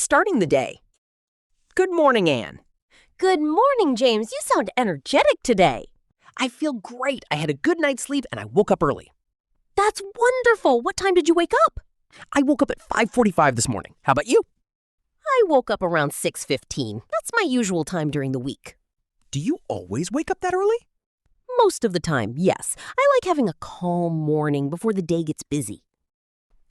starting the day. Good morning, Anne. Good morning, James. You sound energetic today. I feel great. I had a good night's sleep and I woke up early. That's wonderful. What time did you wake up? I woke up at 5:45 this morning. How about you? I woke up around 6:15. That's my usual time during the week. Do you always wake up that early? Most of the time, yes. I like having a calm morning before the day gets busy.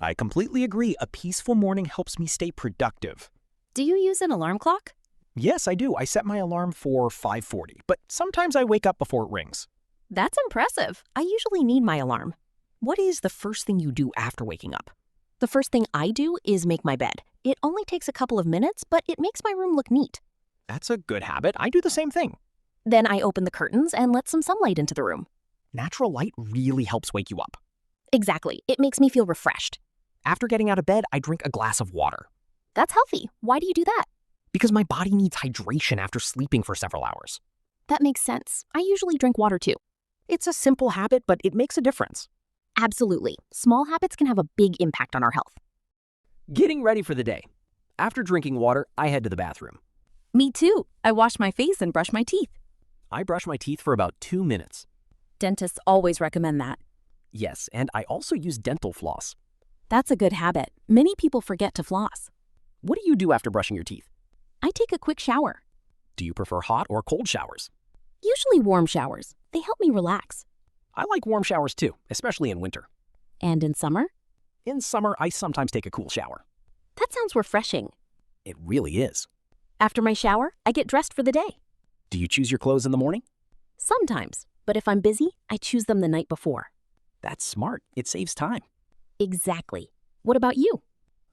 I completely agree. A peaceful morning helps me stay productive. Do you use an alarm clock? Yes, I do. I set my alarm for 5:40, but sometimes I wake up before it rings. That's impressive. I usually need my alarm. What is the first thing you do after waking up? The first thing I do is make my bed. It only takes a couple of minutes, but it makes my room look neat. That's a good habit. I do the same thing. Then I open the curtains and let some sunlight into the room. Natural light really helps wake you up. Exactly. It makes me feel refreshed. After getting out of bed, I drink a glass of water. That's healthy. Why do you do that? Because my body needs hydration after sleeping for several hours. That makes sense. I usually drink water too. It's a simple habit, but it makes a difference. Absolutely. Small habits can have a big impact on our health. Getting ready for the day. After drinking water, I head to the bathroom. Me too. I wash my face and brush my teeth. I brush my teeth for about 2 minutes. Dentists always recommend that. Yes, and I also use dental floss. That's a good habit. Many people forget to floss. What do you do after brushing your teeth? I take a quick shower. Do you prefer hot or cold showers? Usually warm showers. They help me relax. I like warm showers too, especially in winter. And in summer? In summer, I sometimes take a cool shower. That sounds refreshing. It really is. After my shower, I get dressed for the day. Do you choose your clothes in the morning? Sometimes, but if I'm busy, I choose them the night before. That's smart. It saves time. Exactly. What about you?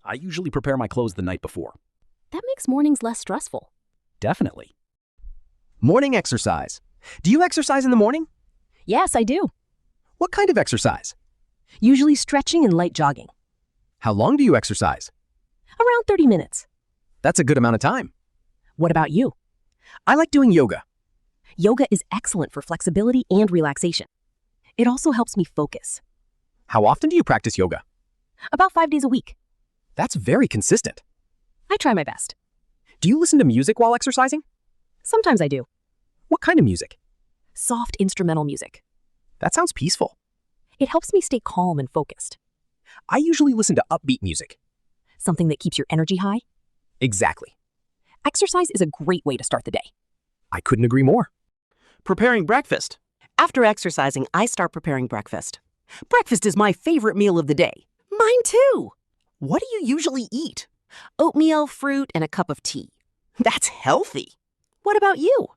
I usually prepare my clothes the night before. That makes mornings less stressful. Definitely. Morning exercise. Do you exercise in the morning? Yes, I do. What kind of exercise? Usually stretching and light jogging. How long do you exercise? Around 30 minutes. That's a good amount of time. What about you? I like doing yoga. Yoga is excellent for flexibility and relaxation. It also helps me focus. How often do you practice yoga? About 5 days a week. That's very consistent. I try my best. Do you listen to music while exercising? Sometimes I do. What kind of music? Soft instrumental music. That sounds peaceful. It helps me stay calm and focused. I usually listen to upbeat music. Something that keeps your energy high. Exactly. Exercise is a great way to start the day. I couldn't agree more. Preparing breakfast. After exercising, I start preparing breakfast. Breakfast is my favorite meal of the day. Mine too. What do you usually eat? Oatmeal, fruit, and a cup of tea. That's healthy. What about you?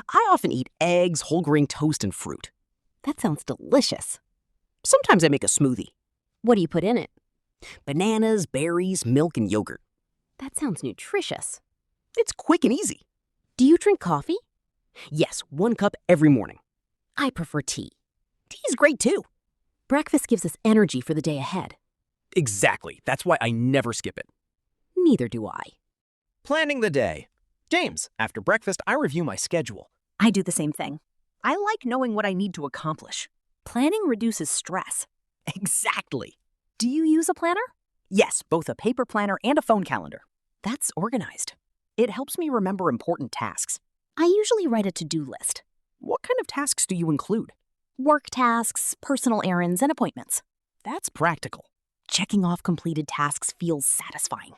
I often eat eggs, whole grain toast, and fruit. That sounds delicious. Sometimes I make a smoothie. What do you put in it? Bananas, berries, milk, and yogurt. That sounds nutritious. It's quick and easy. Do you drink coffee? Yes, 1 cup every morning. I prefer tea. Tea is great too. Breakfast gives us energy for the day ahead. Exactly. That's why I never skip it. Neither do I. Planning the day. James, after breakfast, I review my schedule. I do the same thing. I like knowing what I need to accomplish. Planning reduces stress. Exactly. Do you use a planner? Yes, both a paper planner and a phone calendar. That's organized. It helps me remember important tasks. I usually write a to-do list. What kind of tasks do you include? Work tasks, personal errands, and appointments. That's practical. Checking off completed tasks feels satisfying.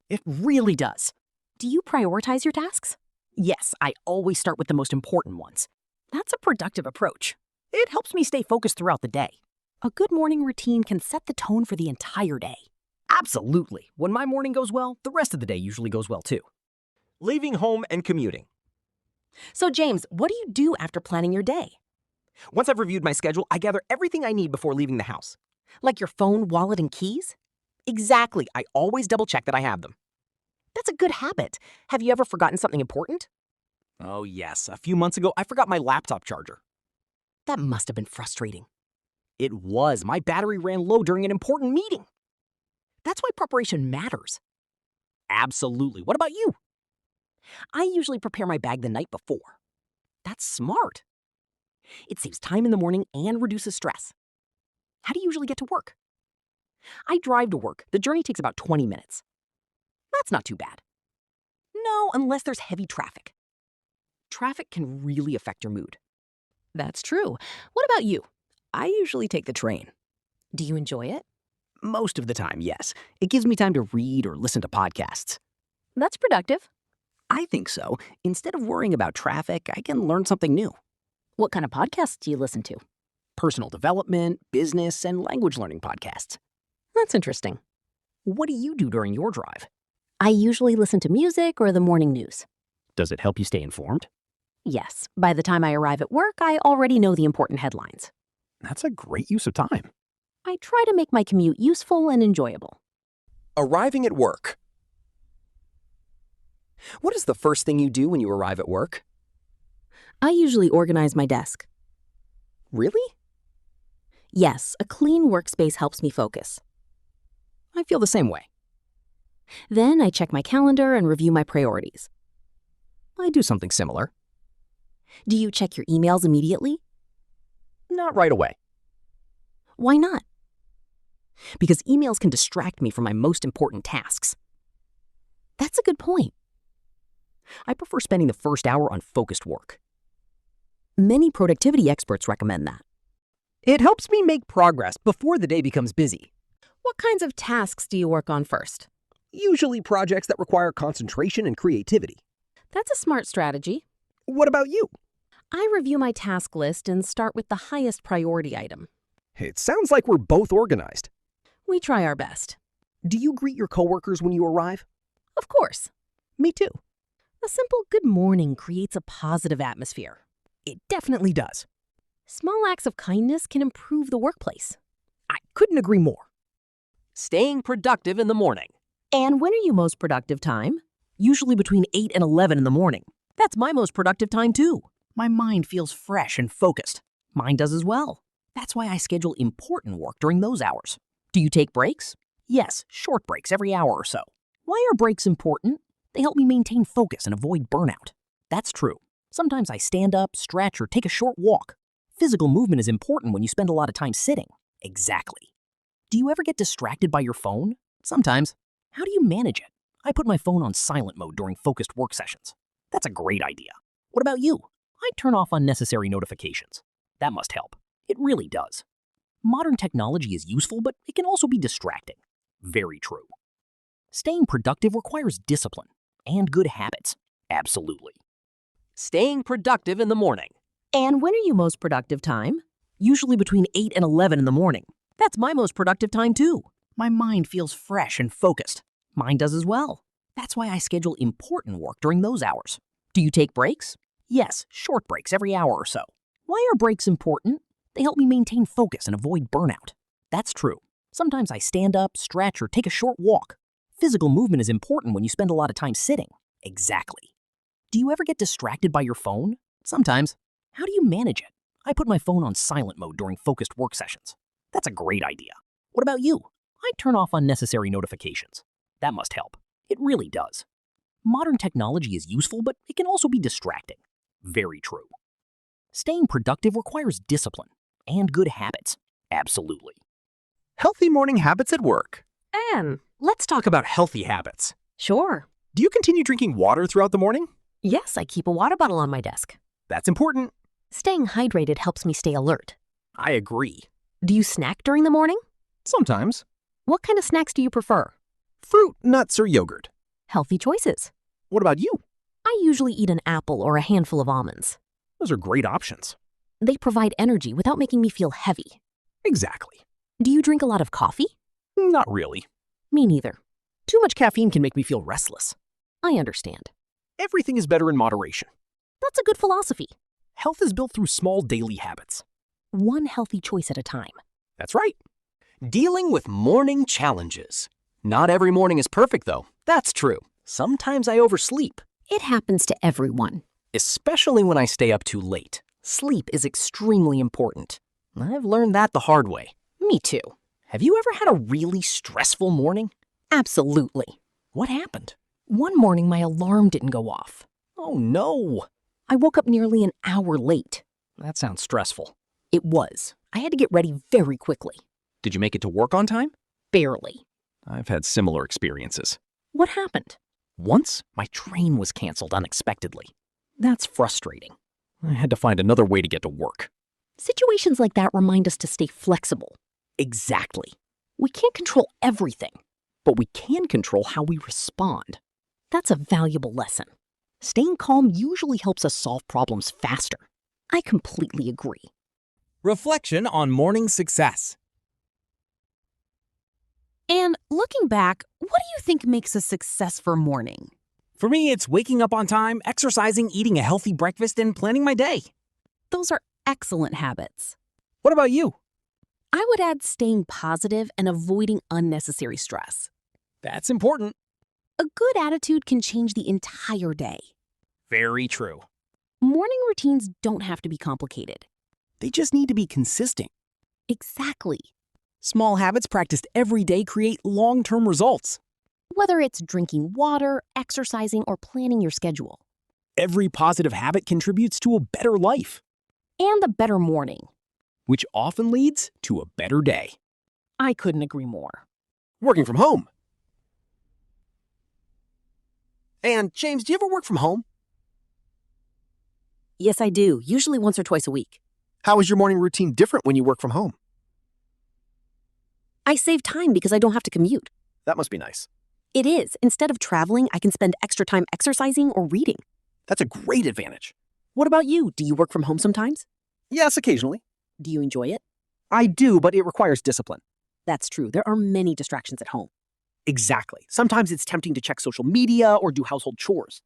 It really does. Do you prioritize your tasks? Yes, I always start with the most important ones. That's a productive approach. It helps me stay focused throughout the day. A good morning routine can set the tone for the entire day. Absolutely. When my morning goes well, the rest of the day usually goes well too. Leaving home and commuting. So James, what do you do after planning your day? Once I've reviewed my schedule, I gather everything I need before leaving the house. Like your phone, wallet, and keys? Exactly. I always double check that I have them. That's a good habit. Have you ever forgotten something important? Oh yes, a few months ago I forgot my laptop charger. That must have been frustrating. It was. My battery ran low during an important meeting. That's why preparation matters. Absolutely. What about you? I usually prepare my bag the night before. That's smart. It saves time in the morning and reduces stress. How do you usually get to work? I drive to work. The journey takes about 20 minutes. That's not too bad. No, unless there's heavy traffic. Traffic can really affect your mood. That's true. What about you? I usually take the train. Do you enjoy it? Most of the time, yes. It gives me time to read or listen to podcasts. That's productive. I think so. Instead of worrying about traffic, I can learn something new. What kind of podcasts do you listen to? Personal development, business, and language learning podcasts. That's interesting. What do you do during your drive? I usually listen to music or the morning news. Does it help you stay informed? Yes, by the time I arrive at work, I already know the important headlines. That's a great use of time. I try to make my commute useful and enjoyable. Arriving at work. What is the first thing you do when you arrive at work? I usually organize my desk. Really? Yes, a clean workspace helps me focus. I feel the same way. Then I check my calendar and review my priorities. I do something similar. Do you check your emails immediately? Not right away, Why not? because emails can distract me from my most important tasks. That's a good point. I prefer spending the first hour on focused work. Many productivity experts recommend that. It helps me make progress before the day becomes busy. What kinds of tasks do you work on first? Usually projects that require concentration and creativity. That's a smart strategy. What about you? I review my task list and start with the highest priority item. It sounds like we're both organized. We try our best. Do you greet your coworkers when you arrive? Of course. Me too. A simple good morning creates a positive atmosphere. It definitely does. Small acts of kindness can improve the workplace. I couldn't agree more. Staying productive in the morning. And when are you most productive time? Usually between 8 and 11 in the morning. That's my most productive time too. My mind feels fresh and focused. Mine does as well. That's why I schedule important work during those hours. Do you take breaks? Yes, short breaks every hour or so. Why are breaks important? They help me maintain focus and avoid burnout. That's true. Sometimes I stand up, stretch, or take a short walk. Physical movement is important when you spend a lot of time sitting. Exactly. Do you ever get distracted by your phone? Sometimes. How do you manage it? I put my phone on silent mode during focused work sessions. That's a great idea. What about you? I turn off unnecessary notifications. That must help. It really does. Modern technology is useful, but it can also be distracting. Very true. Staying productive requires discipline and good habits. Absolutely. Staying productive in the morning. And when are you most productive time? Usually between 8 and 11 in the morning. That's my most productive time too. My mind feels fresh and focused. Mine does as well. That's why I schedule important work during those hours. Do you take breaks? Yes, short breaks every hour or so. Why are breaks important? They help me maintain focus and avoid burnout. That's true. Sometimes I stand up, stretch, or take a short walk. Physical movement is important when you spend a lot of time sitting. Exactly. Do you ever get distracted by your phone? Sometimes. How do you manage it? I put my phone on silent mode during focused work sessions. That's a great idea. What about you? I turn off unnecessary notifications. That must help. It really does. Modern technology is useful, but it can also be distracting. Very true. Staying productive requires discipline and good habits. Absolutely. Healthy morning habits at work. Anne. Let's talk about healthy habits. Sure. Do you continue drinking water throughout the morning? Yes, I keep a water bottle on my desk. That's important. Staying hydrated helps me stay alert. I agree. Do you snack during the morning? Sometimes. What kind of snacks do you prefer? Fruit, nuts, or yogurt. Healthy choices. What about you? I usually eat an apple or a handful of almonds. Those are great options. They provide energy without making me feel heavy. Exactly. Do you drink a lot of coffee? Not really. Me neither. Too much caffeine can make me feel restless. I understand. Everything is better in moderation. That's a good philosophy. Health is built through small daily habits. One healthy choice at a time. That's right. Dealing with morning challenges. Not every morning is perfect, though. That's true. Sometimes I oversleep, It happens to everyone. especially when I stay up too late. Sleep is extremely important. I've learned that the hard way. Me too. Have you ever had a really stressful morning? Absolutely. What happened? One morning, my alarm didn't go off. Oh no. I woke up nearly an hour late. That sounds stressful. It was. I had to get ready very quickly. Did you make it to work on time? Barely. I've had similar experiences. What happened? Once, my train was canceled unexpectedly. That's frustrating. I had to find another way to get to work. Situations like that remind us to stay flexible. Exactly. We can't control everything. But we can control how we respond. That's a valuable lesson. Staying calm usually helps us solve problems faster. I completely agree. Reflection on morning success. And looking back, what do you think makes a successful morning? For me, it's waking up on time, exercising, eating a healthy breakfast, and planning my day. Those are excellent habits. What about you? I would add staying positive and avoiding unnecessary stress. That's important. A good attitude can change the entire day. Very true. Morning routines don't have to be complicated. They just need to be consistent. Exactly. Small habits practiced every day create long-term results. Whether it's drinking water, exercising, or planning your schedule. Every positive habit contributes to a better life, And a better morning. which often leads to a better day. I couldn't agree more. Working from home. And James, do you ever work from home? Yes, I do, usually once or twice a week. How is your morning routine different when you work from home? I save time because I don't have to commute. That must be nice. It is. Instead of traveling, I can spend extra time exercising or reading. That's a great advantage. What about you? Do you work from home sometimes? Yes, occasionally. Do you enjoy it? I do, but it requires discipline. That's true. There are many distractions at home. Exactly. Sometimes it's tempting to check social media or do household chores.